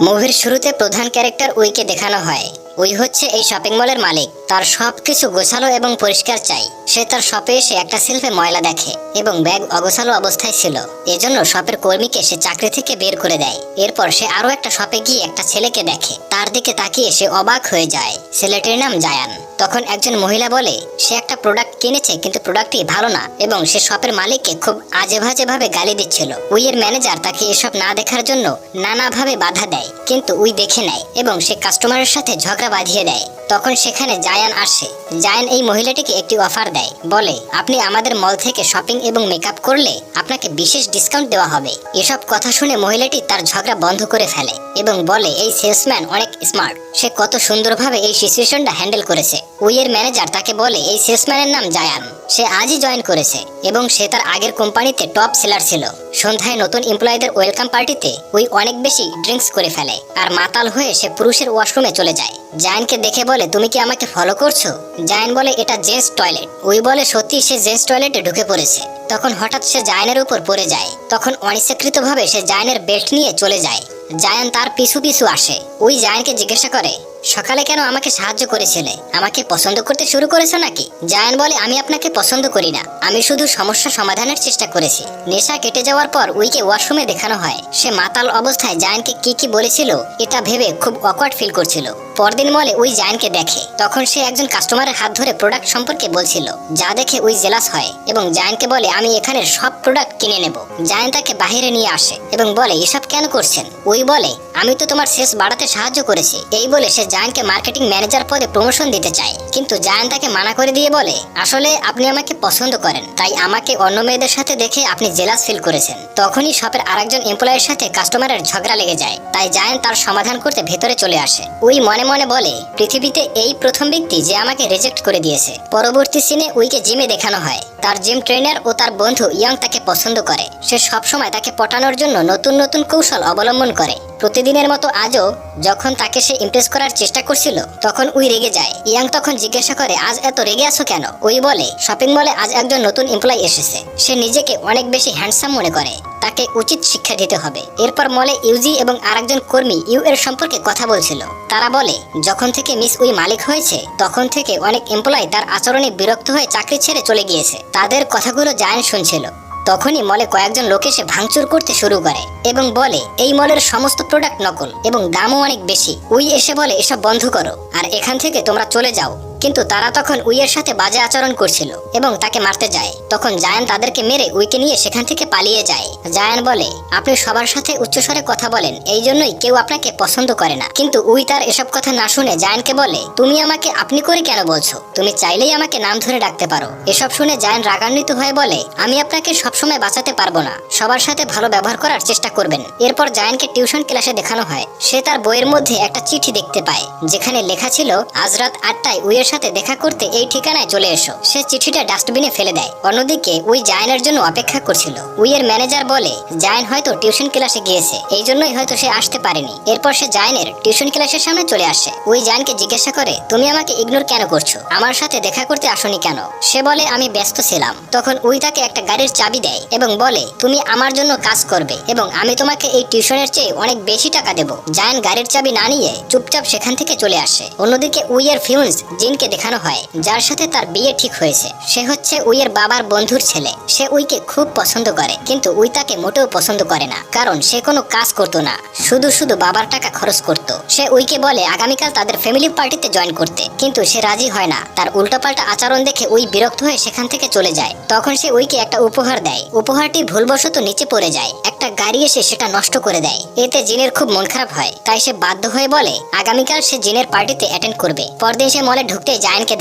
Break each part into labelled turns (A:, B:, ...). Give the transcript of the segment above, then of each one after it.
A: মুভির শুরুতে প্রধান ক্যারেক্টার উইকে দেখানো হয়। উই হচ্ছে এই শপিং মলের মালিক। তার সবকিছু গোছালো এবং পরিষ্কার চাই। সে তার শপে এসে একটা সেলফে ময়লা দেখে এবং ব্যাগ অগোছালো অবস্থায় ছিল। এজন্য শপের কর্মীকে সে চাকরি থেকে বের করে দেয়। এরপর সে আরো একটা শপে গিয়ে একটা ছেলেকে দেখে। তার দিকে তাকিয়ে সে অবাক হয়ে যায়। ছেলেটির নাম জায়ান। তখন একজন মহিলা বলে সে একটা প্রোডাক্ট কিনেছে কিন্তু প্রোডাক্টটি ভালো না এবং সে শপের মালিককে খুব আজে বাজে ভাবে গালি দিচ্ছিল। উইয়ের ম্যানেজার তাকে এসব না দেখার জন্য নানাভাবে বাধা দেয়, কিন্তু উই দেখে নেয় এবং সে কাস্টমারের সাথে ঝগড়া বাঁধিয়ে দেয়। তখন সেখানে জায়ান আসে। জায়ান এই মহিলাটিকে একটি অফার দেয়, বলে আপনি আমাদের মল থেকে শপিং এবং মেকআপ করলে আপনাকে বিশেষ ডিসকাউন্ট দেওয়া হবে। এসব কথা শুনে মহিলাটি তার ঝগড়া বন্ধ করে ফেলে এবং বলে এই সেলসম্যান অনেক স্মার্ট, সে কত সুন্দরভাবে এই সিচুয়েশনটা হ্যান্ডেল করেছে। উইয়ের ম্যানেজার তাকে বলে এই সেলসম্যানের নাম জায়ান, সে আজই জয়েন করেছে এবং সে তার আগের কোম্পানিতে টপ সেলার ছিল। সন্ধ্যায় নতুন এমপ্লয়ীদের ওয়েলকাম পার্টিতে উই অনেক বেশি ড্রিঙ্কস করে ফেলে আর মাতাল হয়ে সে পুরুষের ওয়াশরুমে চলে যায়। জায়ানকে দেখে বলে তুমি কি আমাকে ফলো করছো? জায়ান বলে এটা জেন্টস টয়লেট। উই বলে সত্যি সে জেন্টস টয়লেটে ঢুকে পড়েছে। তখন হঠাৎ সে জায়ানের উপর পড়ে যায়। তখন অনিচ্ছাকৃতভাবে সে জায়ানের বেল্ট নিয়ে চলে যায়। জায়ান তার পিছু পিছু আসে। উই জায়ানকে জিজ্ঞাসা করে সকালে কেন আমাকে সাহায্য করেছিলে? আমাকে পছন্দ করতে শুরু করেছো নাকি? জায়ান বলে আমি আপনাকে পছন্দ করি না, আমি শুধু সমস্যা সমাধানের চেষ্টা করেছি। নেশা কেটে যাওয়ার পর উইকে ওয়াশরুমে দেখানো হয়। সে মাতাল অবস্থায় জায়ানকে কি বলেছিল এটা ভেবে খুব অকওয়ার্ড ফিল করছিল। পরদিন মলে উই জায়ানকে দেখে। তখন সে একজন কাস্টমারের হাত ধরে প্রোডাক্ট সম্পর্কে বলছিল, যা দেখে উই জেলাস হয় এবং জায়ানকে বলে আমি এখানের সব প্রোডাক্ট কিনে নেব। জায়ান তাকে বাহিরে নিয়ে আসে এবং বলে এসব কেন করছেন? উই বলে আমি তো তোমার সেলস বাড়াতে সাহায্য করেছি। এই বলে সে জায়ানকে মার্কেটিং ম্যানেজার পদে প্রমোশন দিতে চায়, কিন্তু জায়ান তাকে মানা করে দিয়ে বলে আসলে আপনি আমাকে পছন্দ করেন, তাই আমাকে অন্য মেয়েদের সাথে দেখে আপনি জেলাস ফিল করেছেন। তখনই শপের আরেকজন এমপ্লয়ের সাথে কাস্টমারের ঝগড়া লেগে যায়, তাই জায়ান তার সমাধান করতে ভেতরে চলে আসে। উই মনে মনে বলে পৃথিবীতে এই প্রথম ব্যক্তি যে আমাকে রিজেক্ট করে দিয়েছে। পরবর্তী সিনে উইকে জিমে দেখানো হয়। তার জিম ট্রেনার ও তার বন্ধু ইয়ং তাকে পছন্দ করে। সে সবসময় তাকে পটানোর জন্য নতুন নতুন কৌশল অবলম্বন করে। প্রতিদিনের মতো আজও যখন তাকে সে ইমপ্রেস করার চেষ্টা করছিল তখন উই রেগে যায়। ইয়াং তখন জিজ্ঞাসা করে আজ এত রেগে আছো কেন? উই বলে শপিং মলে আজ একজন নতুন এমপ্লয়ি এসেছে। সে নিজেকে অনেক বেশি হ্যান্ডসাম মনে করে, তাকে উচিত শিক্ষা দিতে হবে। এরপর মলে ইউজি এবং আরেকজন কর্মী ইউ এর সম্পর্কে কথা বলছিল। তারা বলে যখন থেকে মিস উই মালিক হয়েছে তখন থেকে অনেক এমপ্লয়ি তার আচরণে বিরক্ত হয়ে চাকরি ছেড়ে চলে গিয়েছে। তাদের কথাগুলো জায়ান শুনছিল। তখনই মলে কয়েকজন লোক এসে ভাঙচুর করতে শুরু করে এবং বলে এই মলের সমস্ত প্রোডাক্ট নকল এবং দামও অনেক বেশি। উই এসে বলে এসব বন্ধ করো আর এখান থেকে তোমরা চলে যাও, কিন্তু তারা তখন উইয়ের সাথে বাজে আচরণ করছিল এবং তাকে মারতে যায়। তখন জায়ান তাদেরকে মেরে উইকে নিয়ে সেখান থেকে পালিয়ে যায়। জায়ান বলে আপনি সবার সাথে উচ্চস্বরে কথা বলেন, এই জন্যই কেউ আপনাকে পছন্দ করে না। কিন্তু উই তার এসব কথা না শুনে জায়ানকে বলে তুমি আমাকে আপনি করে কেন বলছো? তুমি চাইলেই আমাকে নাম ধরে ডাকতে পারো। এসব শুনে জায়ান রাগান্বিত হয়ে বলে আমি আপনাকে সবসময় বাঁচাতে পারবো না, সবার সাথে ভালো ব্যবহার করার চেষ্টা করবেন। এরপর জায়ানকে টিউশন ক্লাসে দেখানো হয়। সে তার বইয়ের মধ্যে একটা চিঠি দেখতে পায় যেখানে লেখা ছিল আজ রাত 8টায় উইয়ের সাথে দেখা করতে এই ঠিকানায় চলে এসো। সে চিঠিটা ডাস্টবিনে ফেলে দেয়। অন্যদিকে উই জায়ানের জন্য অপেক্ষা করছিল। উইয়ের ম্যানেজার বলে জায়ান হয়তো টিউশন ক্লাসে গিয়েছে, এই জন্যই হয়তো সে আসতে পারেনি। এরপর সে জায়ানের টিউশন ক্লাসের সামনে চলে আসে। উই জায়ানকে জিজ্ঞাসা করে তুমি আমাকে ইগনোর কেন করছো? আমার সাথে দেখা করতে আসনি কেন? সে বলে আমি ব্যস্ত ছিলাম। তখন উই তাকে একটা গাড়ির চাবি দেয় এবং বলে তুমি আমার জন্য কাজ করবে এবং আমি তোমাকে এই টিউশনের চেয়ে অনেক বেশি টাকা দেব। জায়ান গাড়ির চাবি না নিয়ে চুপচাপ সেখান থেকে চলে আসে। অন্যদিকে উইয়ের ফিউন্স জিনকে দেখানো হয়, যার সাথে তার বিয়ে ঠিক হয়েছে। সে হচ্ছে উইয়ের বাবার বন্ধুর ছেলে। সে উইকে খুব পছন্দ করে, কিন্তু উই তাকে মোটেও পছন্দ করে না, কারণ সে কোনো কাজ করতো না, শুধু শুধু বাবার টাকা খরচ করত। সে উইকে বলে আগামীকাল তাদের ফ্যামিলি পার্টিতে জয়েন করতে, কিন্তু সে রাজি হয় না। তার উল্টাপাল্টা আচরণ দেখে উই বিরক্ত হয়ে সেখান থেকে চলে যায়। তখন সে উইকে একটা উপহার দেয়। উপহারটি ভুলবশত নিচে পড়ে যায়। একটা গাড়ি এসে সেটা নষ্ট করে দেয়। এতে জিনের খুব মন খারাপ হয়, তাই সে বাধ্য হয়ে বলে আগামীকাল সে জিনের পার্টিতে অ্যাটেন্ড করবে। পরদিন সে মলে ঢুকতে জায়ানকে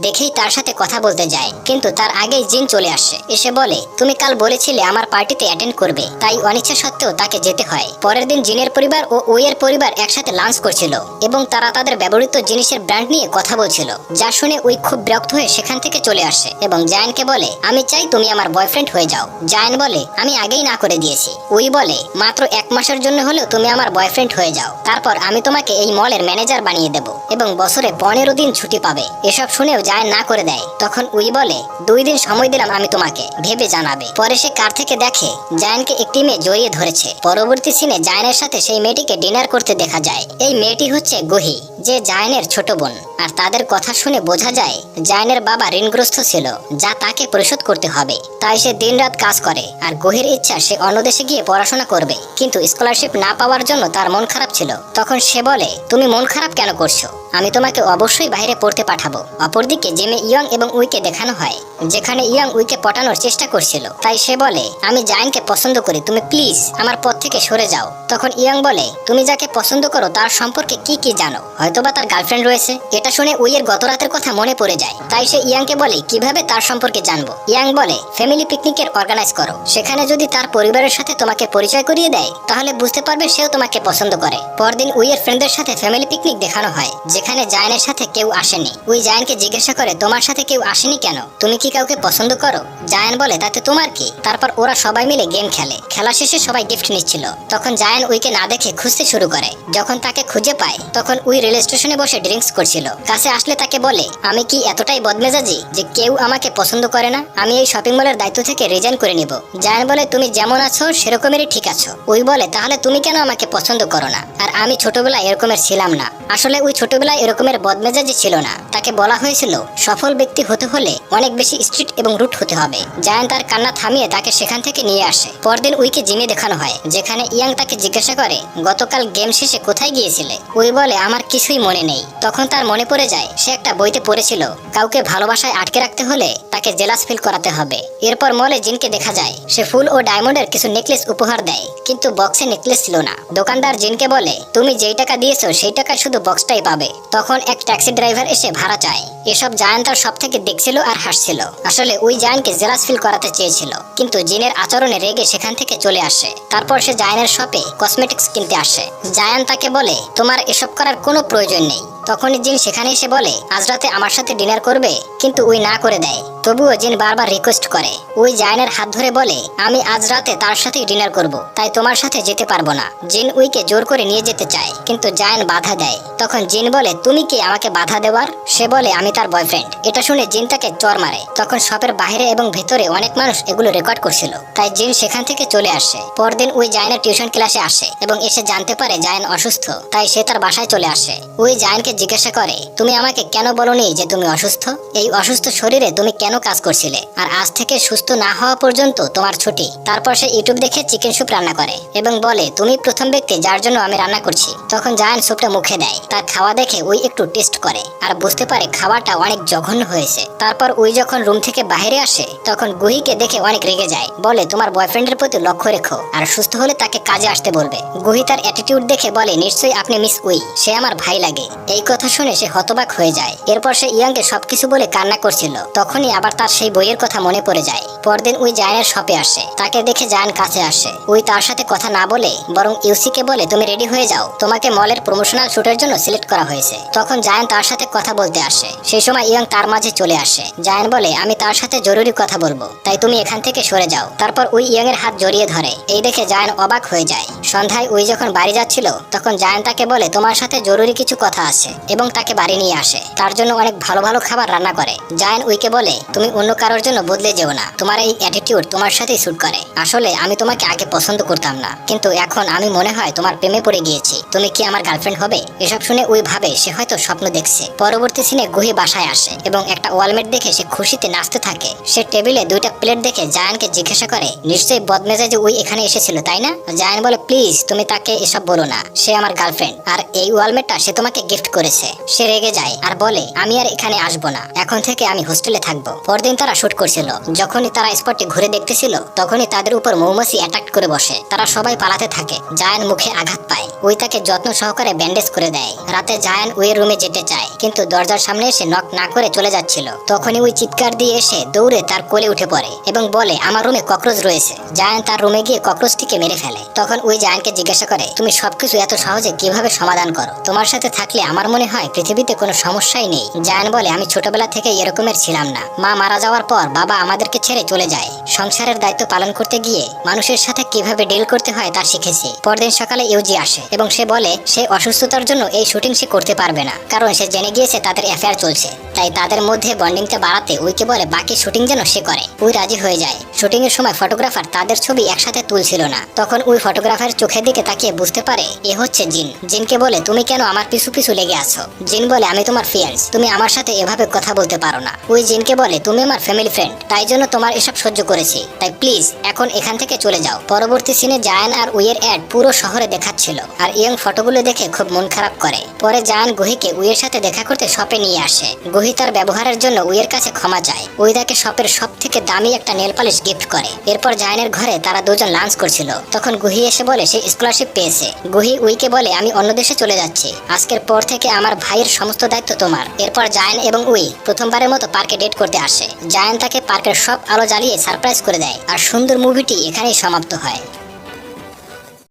A: দেখেই তার সাথে কথা বলতে যায়, কিন্তু তার আগেই জিন চলে আসে। এসে বলে তুমি কাল বলেছিলে আমার পার্টিতে অ্যাটেন্ড করবে, তাই অনিচ্ছা সত্ত্বেও তাকে যেতে হয়। পরের দিন জিনের পরিবার ও উইয়ের পরিবার একসাথে লাঞ্চ করছিল এবং তারা তাদের ব্যবহৃত জিনিসের ব্র্যান্ড নিয়ে কথা বলছিল, যা শুনে উই খুব বিরক্ত হয়ে সেখান থেকে চলে আসে এবং জায়ানকে বলে আমি চাই তুমি আমার বয়ফ্রেন্ড হয়ে যাও। জায়ান বলে আমি আগেই না করে দিয়েছি। উই বলে মাত্র 1 মাসের জন্য হলেও তুমি আমার বয়ফ্রেন্ড হয়ে যাও, তারপর আমি তোমাকে এই মলের ম্যানেজার বানিয়ে দেব এবং বছরে 15 দিন ছুটি পাবে। এসব শুনেও জায়ান না করে দেয়। তখন উই বলে 2 দিন সময় দিলাম আমি তোমাকে, ভেবে জানাবে। পরে সে কার থেকে দেখে জায়ানকে একটি মেয়ে জড়িয়ে ধরেছে। পরবর্তী সিনে জায়ানের সাথে সেই মেয়েটিকে ডিনার করতে দেখা যায়। এই মেয়েটি হচ্ছে গুহি, যে জায়ানের ছোট বোন। আর তাদের কথা শুনে বোঝা যায় জায়ানের বাবা ঋণগ্রস্ত ছিল, যা তাকে পরিশোধ করতে হবে। তাই সে দিনরাত কাজ করে। আর গুহির ইচ্ছা সে অন্য দেশে গিয়ে পড়াশোনা করবে, কিন্তু স্কলারশিপ না পাওয়ার জন্য তার মন খারাপ ছিল। তখন সে বলে, তুমি মন খারাপ কেন করছো? আমি তোমাকে অবশ্যই বাইরে পড়তে পাঠাবো। অপরদিকে জিমে ইয়ং এবং উইকে দেখানো হয়, যেখানে ইয়ং উইকে পটানোর চেষ্টা করছিল। তাই সে বলে, আমি জায়ানকে পছন্দ করি, তুমি প্লিজ আমার পথ থেকে সরে যাও। তখন ইয়ং বলে, তুমি যাকে পছন্দ করো তার সম্পর্কে কি কি জানো? হয়তোবা তার গার্লফ্রেন্ড রয়েছে। এটা শুনে উইয়ের গত রাতের কথা মনে পড়ে যায়। তাই সে ইয়াংকে বলে, কিভাবে তার সম্পর্কে জানবো? ইয়াং বলে, ফ্যামিলি পিকনিকের অর্গানাইজ করো। সেখানে যদি তার পরিবারের সাথে তোমাকে পরিচয় করিয়ে দেয়, তাহলে বুঝতে পারবে সেও তোমাকে পছন্দ করে। পরদিন উইয়ের ফ্রেন্ডদের সাথে ফ্যামিলি পিকনিক দেখানো হয়, যেখানে জায়ানের সাথে কেউ আসেনি। উই জায়ানকে জিজ্ঞাসা করে, তোমার সাথে কেউ আসেনি কেন? তুমি কি কাউকে পছন্দ করো? জায়ান বলে, তাতে তোমার কি? তারপর ওরা সবাই মিলে গেম খেলে। খেলা শেষে সবাই গিফট নিচ্ছিল। তখন জায়ান উইকে না দেখে খুঁজতে শুরু করে। যখন তাকে খুঁজে পায়, তখন উই রেল স্টেশনে বসে ড্রিঙ্কস করছিল। কাছে আসলে তাকে বলে, আমি কি এতটাই বদমেজাজি যে কেউ আমাকে পছন্দ করে না? আমি এই শপিং মলের দায়িত্ব থেকে রিজাইন করে নিব। জায়ান বলে, তুমি যেমন আছো সেরকমেরই ঠিক আছো। উই বলে, তাহলে তুমি কেন আমাকে পছন্দ করো না? আর আমি ছোটবেলায় এরকমের ছিলাম না। আসলে উই ছোটবেলায় এরকমের বদমেজাজি ছিল না। তাকে বলা হয়েছিল সফল ব্যক্তি হতে হলে অনেক বেশি স্ট্রিক্ট এবং রুট হতে হবে। জায়ান তার কান্না থামিয়ে তাকে সেখান থেকে নিয়ে আসে। পরদিন উইকে জিমে দেখানো হয়, যেখানে ইয়াং তাকে জিজ্ঞাসা করে, গতকাল গেম শেষে কোথায় গিয়েছিলে? উই বলে, আমার কিছুই মনে নেই। তখন তার মনে পড়ে যায় সে একটা বইতে পড়েছিল, কাউকে ভালোবাসায় আটকে রাখতে হলে তাকে জেলাস ফিল করাতে হবে। এরপর মলে জিনকে দেখা যায়, সে ফুল ও ডায়মন্ডের কিছু নেকলেস উপহার দেয়, কিন্তু বক্সে নেকলেস ছিল না। দোকানদার জিনকে বলে, তুমি যেই টাকা দিয়েছো সেই টাকায় শুধু বক্সটাই পাবে। তখন এক ট্যাক্সি ড্রাইভার এসে ভাড়া চায়। এসব জায়ান তার সব থেকে দেখছিল আর হাসছিল। আসলে ওই জায়ানকে জেলাস ফিল করাতে চেয়েছিল, কিন্তু জিনের আচরণে রেগে সেখান থেকে চলে আসে। তারপর সে জায়ানের শপে কসমেটিক্স কিনতে আসে। জায়ান তাকে বলে, তোমার এসব করার কোনো প্রয়োজন নেই। তখনই জিন সেখানে এসে বলে, আজ রাতে আমার সাথে ডিনার করবে? কিন্তু উই না করে দেয়। তবুও জিন বারবার রিকোয়েস্ট করে। উই জায়ানের হাত ধরে বলে, আমি আজ রাতে তার সাথেই ডিনার করব, তাই তোমার সাথে যেতে পারবো না। জিন উইকে জোর করে নিয়ে যেতে চায়, কিন্তু জায়ান বাধা দেয়। তখন জিন বলে, তুমি কি আমাকে বাধা দেওয়ার? সে বলে, আমি তার বয়ফ্রেন্ড। এটা শুনে জিন তাকে চর মারে। তখন শপের বাইরে এবং ভেতরে অনেক মানুষ এগুলো রেকর্ড করছিল, তাই জিন সেখান থেকে চলে আসে। পরদিন উই জায়ানের টিউশন ক্লাসে আসে এবং এসে জানতে পারে জায়ান অসুস্থ, তাই সে তার বাসায় চলে আসে। উই জায়ানকে জিজ্ঞাসা করে, তুমি আমাকে কেন বলোনি যে তুমি অসুস্থ? এই অসুস্থ শরীরে তুমি কেন কাজ করছিলে? আর আজ থেকে সুস্থ না হওয়া পর্যন্ত তোমার ছুটি। তারপর সে ইউটিউব দেখে চিকেন স্যুপ রান্না করে এবং বলে, তুমি প্রথম ব্যক্তি যার জন্য আমি রান্না করছি। তখন জায়ান স্যুপটা মুখে দেয়। তার খাওয়া দেখে উই একটু টেস্ট করে আর বুঝতে পারে খাবারটা অনেক জঘন্য হয়েছে। তারপর উই যখন রুম থেকে বাইরে আসে, তখন গুহিকে দেখে অনেক রেগে যায়। বলে, তোমার বয়ফ্রেন্ডের প্রতি লক্ষ্য রেখো, আর সুস্থ হলে তাকে কাজে আসতে বলবে। গুহি তার অ্যাটিটিউড দেখে বলে, নিশ্চয়ই আপনি মিস উই, সে আমার ভাই লাগে। এই কথা শুনে সে হতবাক হয়ে যায়। এরপর সে ইয়াংকে সবকিছু বলে কান্না করছিল। তখনই আবার তার সেই বইয়ের কথা মনে পড়ে যায়। পরদিন উই জায়ানের শপে আসে। তাকে দেখে জায়ান কাছে আসে। উই তার সাথে কথা না বলে বরং ইউসিকে বলে, তুমি রেডি হয়ে যাও, তোমাকে মলের প্রমোশনাল শুটের জন্য সিলেক্ট করা হয়েছে। তখন জায়ান তার সাথে কথা বলতে আসে। সেই সময় ইয়াং তার মাঝে চলে আসে। জায়ান বলে, আমি তার সাথে জরুরি কথা বলবো, তাই তুমি এখান থেকে সরে যাও। তারপর উই ইয়াং এর হাত জড়িয়ে ধরে। এই দেখে জায়ান অবাক হয়ে যায়। সন্ধ্যায় উই যখন বাড়ি যাচ্ছিল, তখন জায়ান তাকে বলে, তোমার সাথে জরুরি কিছু কথা আছে, এবং তাকে বাড়ি নিয়ে আসে। তার জন্য অনেক ভালো ভালো খাবার রান্না করে। জায়ান উইকে বলে, তুমি অন্য কারোর জন্য বদলে যেও না, তোমার এই অ্যাটিটিউড তোমার সাথেই স্যুট করে। আসলে আমি তোমাকে আগে পছন্দ করতাম না, কিন্তু এখন আমি মনে হয় তোমার প্রেমে পড়ে গিয়েছি। তুমি কি আমার গার্লফ্রেন্ড হবে? এসব শুনে উই ভাবে সে হয়তো স্বপ্ন দেখছে। পরবর্তী সিনে গুহি বাসায় আসে এবং একটা ওয়ালমেট দেখে সে খুশিতে নাচতে থাকে। সে টেবিলে 2টা প্লেট দেখে জায়ানকে জিজ্ঞাসা করে, নিশ্চয়ই বদমেজাজে উই এখানে এসেছিল, তাই না? জায়ান বলে, প্লিজ তুমি তাকে এসব বলো না, সে আমার গার্লফ্রেন্ড, আর এই ওয়ালমেটটা সে তোমাকে গিফট করেছে। সে রেগে যায় আর বলে, আমি আর এখানে আসবো না, এখন থেকে আমি হোস্টেলে থাকবো। পরদিন তারা শুট করছিল। যখনই তারা স্পটটি ঘুরে দেখতেছিল, তখনই তাদের উপর মৌমাছি অ্যাটাক করে বসে। তারা সবাই পালাতে থাকে। জায়ান মুখে আঘাত পায়। উই তাকে যত্ন সহকারে ব্যান্ডেজ করে দেয়। রাতে জায়ান উইয়ের রুমে যেতে চায়, কিন্তু দরজার সামনে এসে নক না করে চলে যাচ্ছিল। তখনই উই চিৎকার দিয়ে এসে দৌড়ে তার কোলে উঠে পড়ে এবং বলে, আমার রুমে ককরোচ রয়েছে। জায়ান তার রুমে গিয়ে ককরোচটিকে মেরে ফেলে। তখন উই জায়ানকে জিজ্ঞাসা করে, তুমি সবকিছু এত সহজে কিভাবে সমাধান করো? তোমার সাথে থাকলে আমার মনে হয় পৃথিবীতে কোনো সমস্যাই নেই। জায়ান বলে, আমি ছোটবেলা থেকে এরকমের ছিলাম না। মা মারা যাওয়ার পর বাবা আমাদেরকে ছেড়ে চলে যায়। সংসারের দায়িত্ব পালন করতে গিয়ে মানুষের সাথে কিভাবে ডিল করতে হয় তা শিখেছি। পরদিন সকালে ইউজি আসে এবং সে বলে সে অসুস্থতার জন্য এই শুটিং সে করতে পারবে না, কারণ সে জেনে গিয়েছে তাদের অ্যাফেয়ার চলছে। তাই তাদের মধ্যে বন্ডিংটা বাড়াতে উইকে বলে বাকি শুটিং যেন সে করে। উই রাজি হয়ে যায়। শুটিং এর সময় ফটোগ্রাফার তাদের ছবি একসাথে তুলছিল না। তখন উই ফটোগ্রাফার চোখের দিকে তাকিয়ে বুঝতে পারে এ হচ্ছে জিন। জিনকে বলে, তুমি কেন আমার পিছু পিছু লেগে আছো? জিন বলে, আমি তোমার ফিয়ান্স, তুমি আমার সাথে এভাবে কথা বলতে পারো না। উই জিনকে বলে, তুমি আমার ফ্যামিলি ফ্রেন্ড, তাই জন্য তোমার এসব সহ্য করেছি, তাই প্লিজ এখন এখান থেকে চলে যাও। পরবর্তী সিনে জায়ান আর উইয়ের অ্যাড পুরো শহরে দেখাচ্ছিল, আর ইয়ং ফটোগুলো দেখে খুব মন খারাপ করে। পরে জায়ান গুহিকে উইয়ের সাথে দেখা করতে শপে নিয়ে আসে। গুহি তার ব্যবহারের জন্য উইয়ের কাছে ক্ষমা চায়। উই তাকে শপের সব থেকে দামি একটা নেল পালিশ গিফট করে। এরপর জায়ানের ঘরে তারা দুজন লাঞ্চ করছিল, তখন গুহি এসে বলে সে স্কলারশিপ পেয়েছে। গুহি উইকে বলে, আমি অন্য দেশে চলে যাচ্ছি, আজকের পর থেকে আমার ভাইয়ের সমস্ত দায়িত্ব তোমার। এরপর জায়ান এবং উই প্রথমবারের মতো পার্কে ডেট করতে আসে। জায়ান তাকে পার্কের সব আলো জ্বালিয়ে সারপ্রাইজ করে দেয়, আর সুন্দর মুভিটি এখানেই সমাপ্ত হয়।